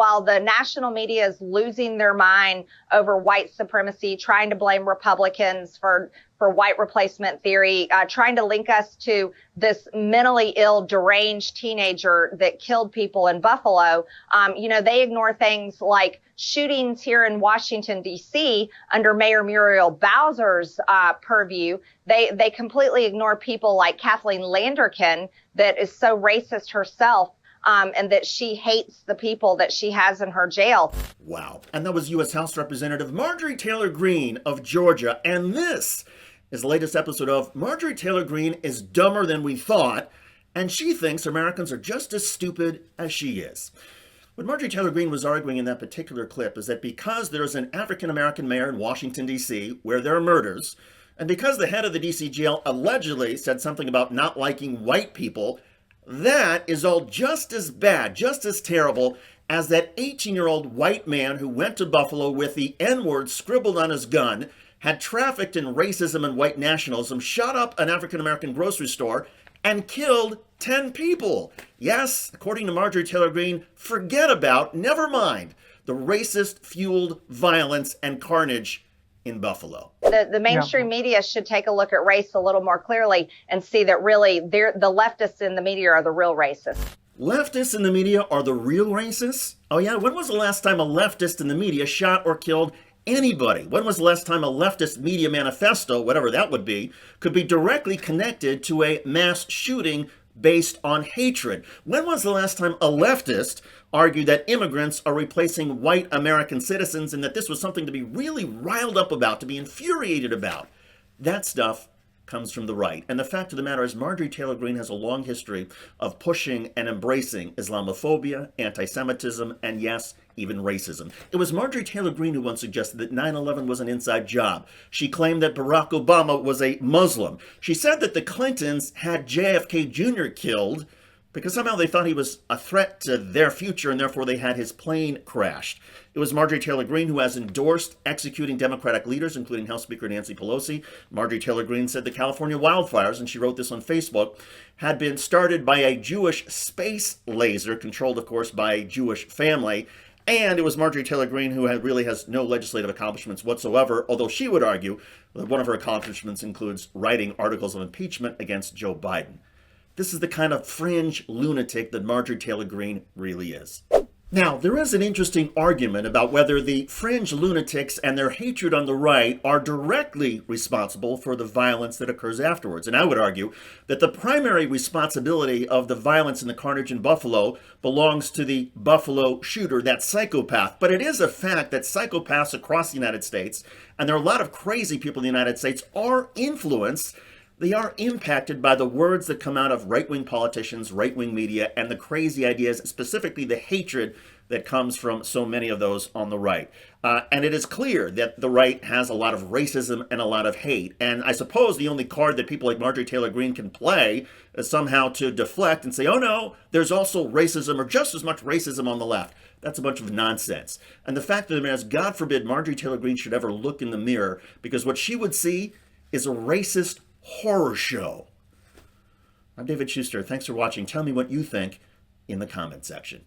while the national media is losing their mind over white supremacy, trying to blame Republicans for white replacement theory, trying to link us to this mentally ill, deranged teenager that killed people in Buffalo. They ignore things like shootings here in Washington, D.C. under Mayor Muriel Bowser's purview. They completely ignore people like Kathleen Landerkin, that is so racist herself. And that she hates the people that she has in her jail. Wow. And that was U.S. House Representative Marjorie Taylor Greene of Georgia. And this is the latest episode of Marjorie Taylor Greene is Dumber Than We Thought, and she thinks Americans are just as stupid as she is. What Marjorie Taylor Greene was arguing in that particular clip is that because there's an African-American mayor in Washington, D.C., where there are murders, and because the head of the D.C. jail allegedly said something about not liking white people, that is all just as bad, just as terrible as that 18-year-old white man who went to Buffalo with the N-word scribbled on his gun, had trafficked in racism and white nationalism, shot up an African-American grocery store, and killed 10 people. Yes, according to Marjorie Taylor Greene, forget about, never mind, the racist-fueled violence and carnage in Buffalo. The mainstream media should take a look at race a little more clearly and see that really the leftists in the media are the real racists. Leftists in the media are the real racists? Oh yeah, when was the last time a leftist in the media shot or killed anybody? When was the last time a leftist media manifesto, whatever that would be, could be directly connected to a mass shooting based on hatred? When was the last time a leftist argued that immigrants are replacing white American citizens and that this was something to be really riled up about, to be infuriated about? That stuff comes from the right. And the fact of the matter is Marjorie Taylor Greene has a long history of pushing and embracing Islamophobia, anti-Semitism, and yes, even racism. It was Marjorie Taylor Greene who once suggested that 9/11 was an inside job. She claimed that Barack Obama was a Muslim. She said that the Clintons had JFK Jr. killed because somehow they thought he was a threat to their future and therefore they had his plane crashed. It was Marjorie Taylor Greene who has endorsed executing Democratic leaders, including House Speaker Nancy Pelosi. Marjorie Taylor Greene said the California wildfires, and she wrote this on Facebook, had been started by a Jewish space laser, controlled, of course, by a Jewish family. And it was Marjorie Taylor Greene who really has no legislative accomplishments whatsoever, although she would argue that one of her accomplishments includes writing articles of impeachment against Joe Biden. This is the kind of fringe lunatic that Marjorie Taylor Greene really is. Now, there is an interesting argument about whether the fringe lunatics and their hatred on the right are directly responsible for the violence that occurs afterwards. And I would argue that the primary responsibility of the violence and the carnage in Buffalo belongs to the Buffalo shooter, that psychopath. But it is a fact that psychopaths across the United States, and there are a lot of crazy people in the United States, are influenced. They are impacted by the words that come out of right-wing politicians, right-wing media, and the crazy ideas, specifically the hatred that comes from so many of those on the right. And it is clear that the right has a lot of racism and a lot of hate. And I suppose the only card that people like Marjorie Taylor Greene can play is somehow to deflect and say, oh no, there's also racism or just as much racism on the left. That's a bunch of nonsense. And the fact of the matter is, God forbid Marjorie Taylor Greene should ever look in the mirror, because what she would see is a racist horror show. I'm David Shuster. Thanks for watching. Tell me what you think in the comment section.